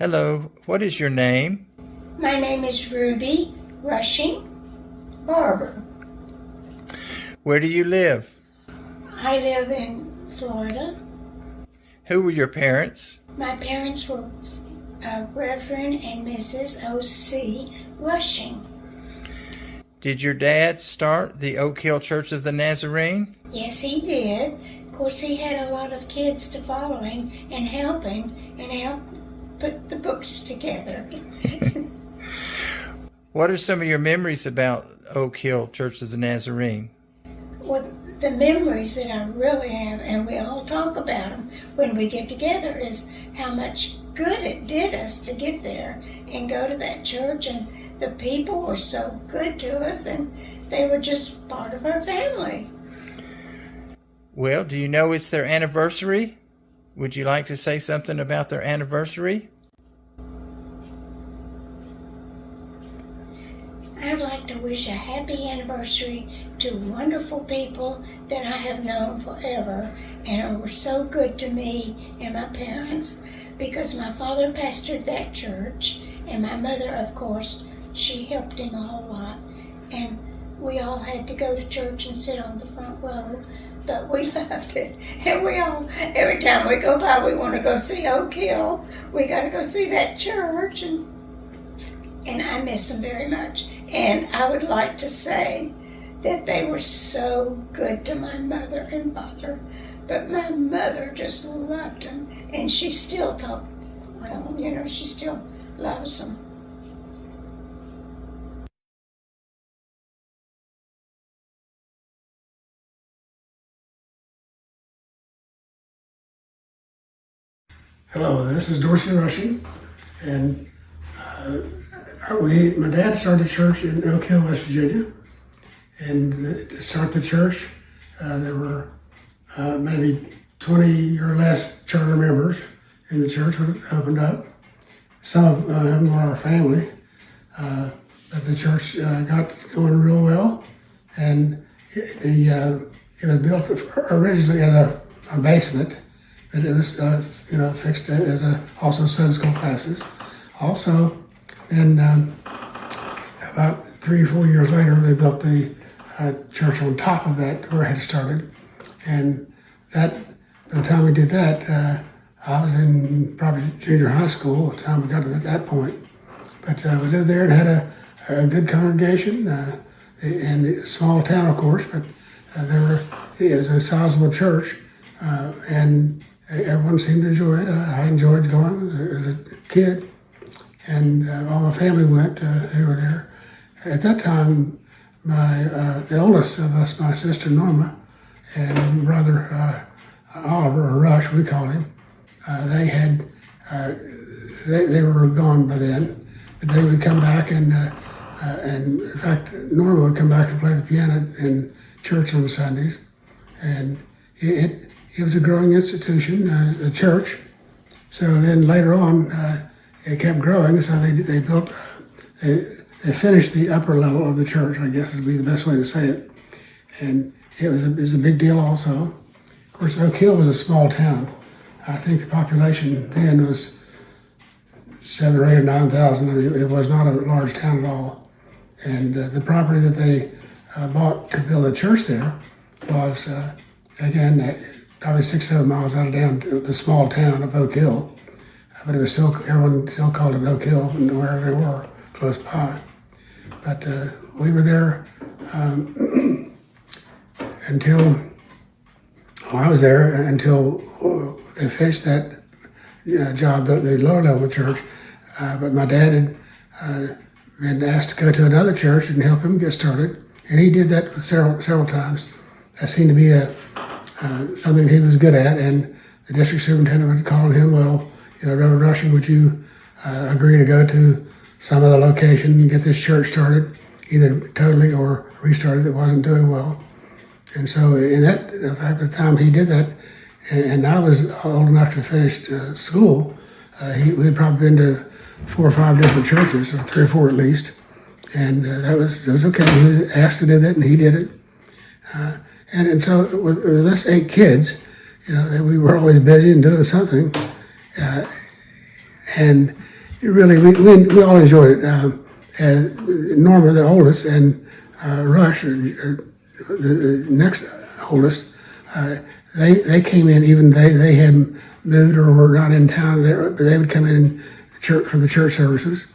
Hello, what is your name? My name is Ruby Rushing Barber. Where do you live? I live in Florida. Who were your parents? My parents were Reverend and Mrs. O.C. Rushing. Did your dad start the Oak Hill Church of the Nazarene? Yes, he did. Of course, he had a lot of kids to follow him and help put the books together. What are some of your memories about Oak Hill Church of the Nazarene? Well, the memories that I really have, and we all talk about them when we get together, is how much good it did us to get there and go to that church, and the people were so good to us, and they were just part of our family. Well, do you know it's their anniversary? Would you like to say something about their anniversary? I'd like to wish a happy anniversary to wonderful people that I have known forever and were so good to me and my parents, because my father pastored that church, and my mother, of course, she helped him a whole lot, and we all had to go to church and sit on the front row, but we loved it. And we all, every time we go by, we want to go see Oak Hill. We got to go see that church, and I miss them very much. And I would like to say that they were so good to my mother and father, but my mother just loved them, and she still she still loves them. Hello, this is Dorsey Rushing, and my dad started a church in Oak Hill, West Virginia, and to start the church, there were maybe 20 or less charter members in the church when it opened up. Some of them were our family, but the church got going real well, and it was built originally as a basement. But it was, fixed as also Sunday school classes. Also, then about 3 or 4 years later, they built the church on top of that where it had started. And that, by the time we did that, I was in probably junior high school at the time we got to that point. But we lived there and had a good congregation, and a small town, of course, but it was a sizable church, and everyone seemed to enjoy it. I enjoyed going as a kid, and all my family went who were there. At that time, the oldest of us, my sister Norma, and brother Oliver, or Rush, we called him, they were gone by then, but they would come back and in fact, Norma would come back and play the piano in church on Sundays, and it was a growing institution, a church. So then later on, it kept growing. So they built, they finished the upper level of the church, I guess would be the best way to say it. And it was a big deal also. Of course, Oak Hill was a small town. I think the population then was 7 or 8 or 9,000. I mean, it was not a large town at all. And the property that they bought to build a church there was, again, probably 6 or 7 miles out of down to the small town of Oak Hill, but it was still, everyone still called it Oak Hill wherever they were close by. But we were there I was there until they finished that job, the lower level church. But my dad had been asked to go to another church and help him get started, and he did that several times. That seemed to be something he was good at, and the district superintendent would call him, well, Reverend Rushing, would you agree to go to some other location and get this church started, either totally or restarted that wasn't doing well. And so in fact, the time he did that, and I was old enough to finish school, we'd probably been to 4 or 5 different churches, or 3 or 4 at least, and it was okay. He was asked to do that, and he did it. And so with us 8 kids, we were always busy and doing something. And really, we all enjoyed it. Norma, the oldest, and Rush, or the next oldest, they came in, even they hadn't moved or were not in town, but they would come in the church for the church services,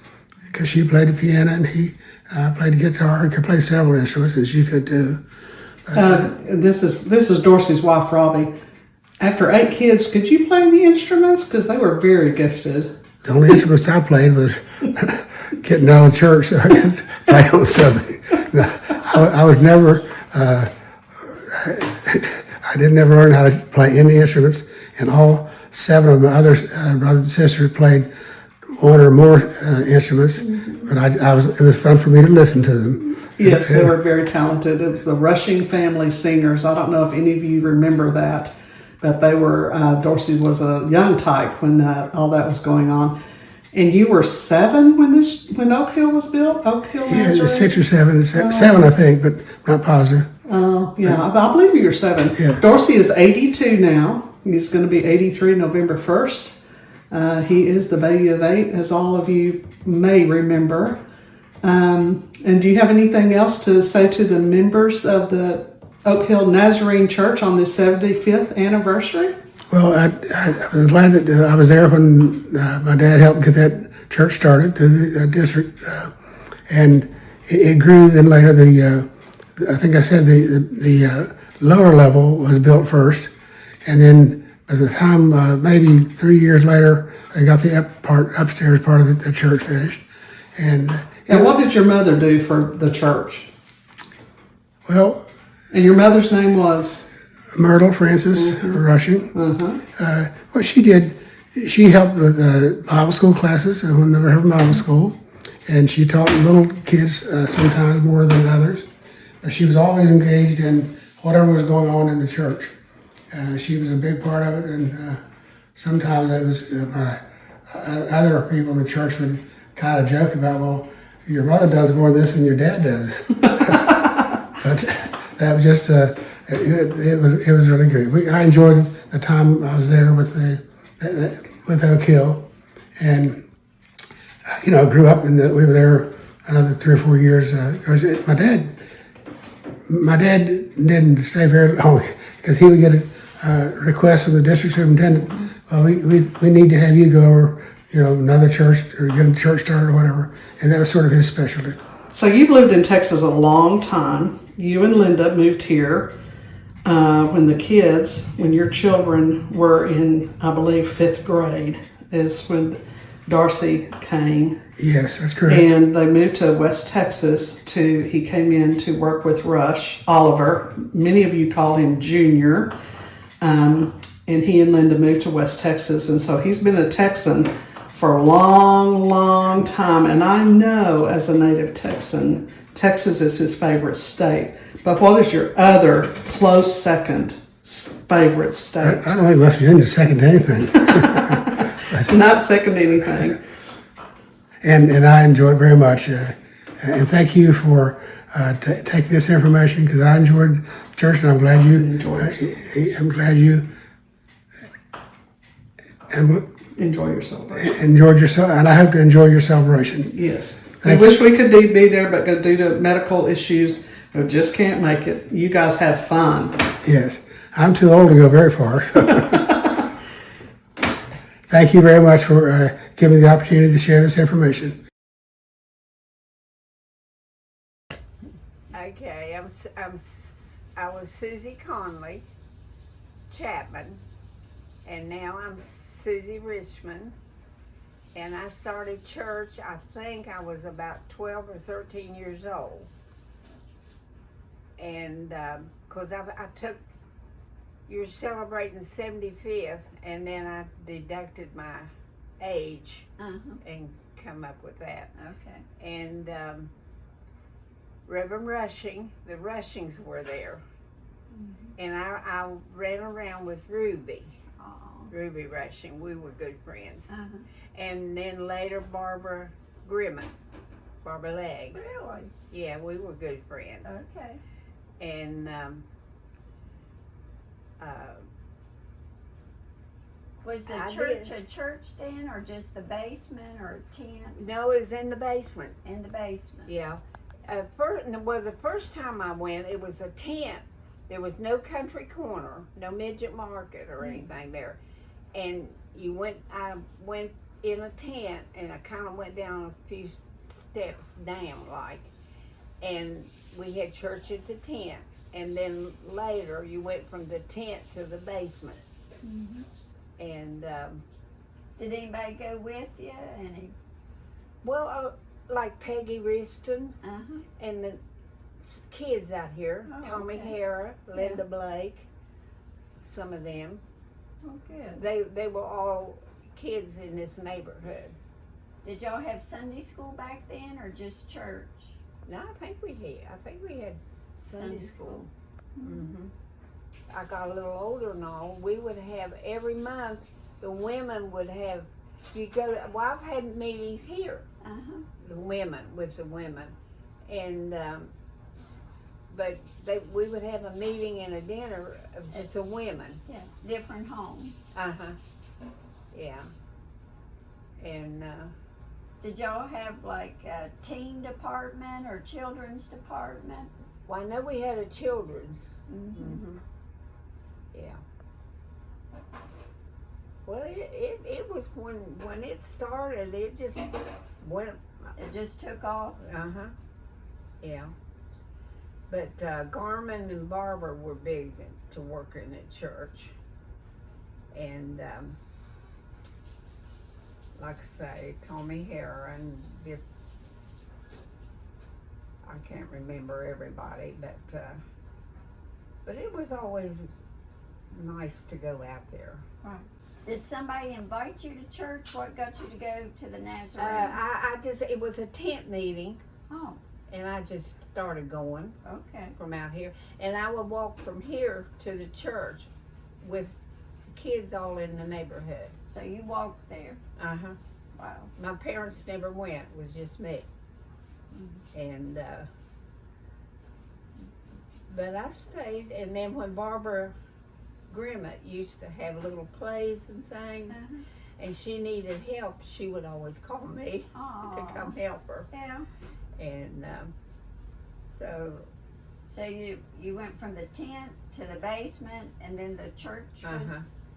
because she played the piano and he played the guitar and could play several instruments, as you could do. This is Dorsey's wife, Robbie. After 8 kids, could you play the instruments? Because they were very gifted. The only instruments I played was getting out of church so I could play on something. I was never, I didn't ever learn how to play any instruments, and all 7 of my other brothers and sisters played 1 or more instruments, but it was fun for me to listen to them. Yes, they were very talented. It was the Rushing Family Singers. I don't know if any of you remember that, but they were, Dorsey was a young type when all that was going on. And you were 7 when Oak Hill was built? Oak Hill Yeah, it was Nazarene? 6 or 7, 7 I think, but not positive. Oh, yeah, I believe you're 7. Yeah. Dorsey is 82 now. He's going to be 83 November 1st. He is the baby of 8, as all of you may remember. And do you have anything else to say to the members of the Oak Hill Nazarene Church on this 75th anniversary? Well, I was glad that I was there when my dad helped get that church started through the district, and it grew. Then later, I think I said the lower level was built first, and then by the time maybe 3 years later, I got the upstairs part of the church finished. And what did your mother do for the church? Well, And your mother's name was? Myrtle Francis Rushing. Uh-huh. What she did, she helped with Bible school classes when they were having Bible school, and she taught little kids sometimes more than others. But she was always engaged in whatever was going on in the church. She was a big part of it, and sometimes it was other people in the church would kind of joke about, well, your mother does more of this than your dad does. But that was just it was really great. I enjoyed the time I was there with Oak Hill, and grew up and we were there another 3 or 4 years. My dad didn't stay very long because he would get a request from the district superintendent. Well, we need to have you go, or another church, or get a church started or whatever, and that was sort of his specialty. So you've lived in Texas a long time. You and Linda moved here when your children were in, I believe, 5th grade is when Dorsey came. Yes, that's correct. And they moved to West Texas he came in to work with Rush, Oliver. Many of you call him Junior. And he and Linda moved to West Texas. And so he's been a Texan for a long, long time. And I know as a native Texan, Texas is his favorite state. But what is your other close second favorite state? I don't think West Virginia's second to anything. Not second to anything. And I enjoyed it very much. And thank you for taking this information, because I enjoyed the church, and I'm glad you Enjoy your celebration. enjoyed yourself, and I hope to enjoy your celebration. Yes. Thank We wish we could be there, but due to medical issues, we just can't make it. You guys have fun. Yes, I'm too old to go very far. Thank you very much for giving me the opportunity to share this information. Okay, I was Susie Conley Chapman, and now I'm Susie Richmond. And I started church, I think I was about 12 or 13 years old. And because I took, you're celebrating the 75th, and then I deducted my age and come up with that. Okay. And Reverend Rushing, the Rushings were there. And I ran around with Ruby. Ruby Rushing. We were good friends. And then later Barber Grimman, Barber Legg. Really? Yeah, we were good friends. Okay. And Was the I church did. a church then, or just the basement, or a tent No, it was in the basement. in the basement? Yeah. The first time I went, it was a tent. There was no country corner, no midget market or anything there. And I went in a tent, and I kind of went down a few steps down, like. And we had church at the tent. And then later, you went from the tent to the basement. Mm-hmm. And, Did anybody go with you? Any? like Peggy Riston Uh-huh. and the kids out here, Oh, Tommy okay. Hara, Linda Blake, some of them. Oh, good. They were all kids in this neighborhood. Did y'all have Sunday school back then, or just church? No, I think we had Sunday school. Mm-hmm. I got a little older and all. We would have every month. The women would have. I've had meetings here. Uh-huh. The women with the women, and but we would have a meeting and a dinner of just the women. Yeah, different homes. Yeah. And Did y'all have like a teen department or children's department? well, I know we had a children's. Mm-hmm. Yeah. Well, it was when it started. It just went. It just took off. Yeah. But Garmin and Barber were big to working at church, and like I say, Tommy Hara and I can't remember everybody, but it was always nice to go out there. Right. Did somebody invite you to church? What got you to go to the Nazarene? It was a tent meeting, Oh, and I just started going okay. from out here, and I would walk from here to the church with kids all in the neighborhood. So you walked there. Wow. My parents never went; it was just me. And but I stayed, and then when Barbara Grimmett used to have little plays and things, and she needed help, she would always call me to come help her. Yeah. And so So you went from the tent to the basement, and then the church was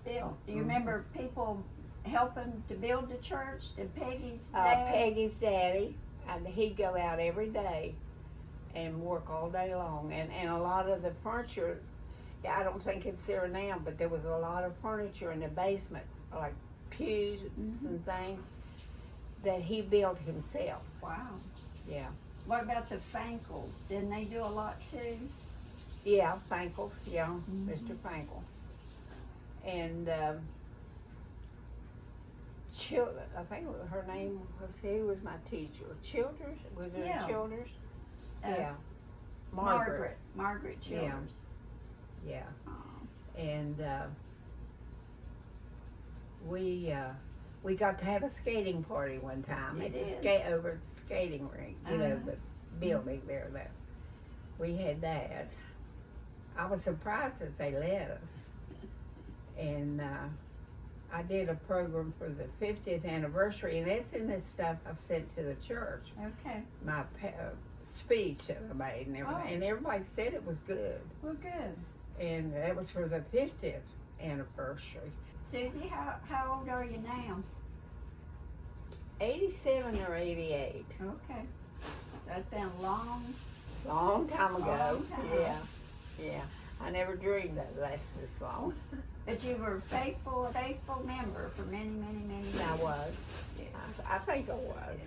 built. Do you remember people helping to build the church? Did Peggy's dad? Peggy's daddy, and he'd go out every day and work all day long, and a lot of the furniture. Yeah, I don't think it's there now, but there was a lot of furniture in the basement, like pews and things, that he built himself. Wow. Yeah. What about the Fankels? Didn't they do a lot too? Yeah, Fankels, yeah, Mr. Fankel. And I think her name was, who was my teacher? Childers? Was it Yeah. Childers? Uh, Margaret. Margaret Childers. Yeah. Oh. And we got to have a skating party one time. You at did? the over at the skating rink, the building there. That we had that. I was surprised that they let us. And I did a program for the 50th anniversary, and it's in this stuff I've sent to the church. Okay. My speech that I made and everything, and everybody said it was good. Well, good. And that was for the 50th anniversary. Susie, how old are you now? 87 or 88. Okay. So it's been a long Time ago. Long time. Yeah. I never dreamed that it'd last this long. But you were a faithful member for many, many, many years. I was. Yeah. I think I was.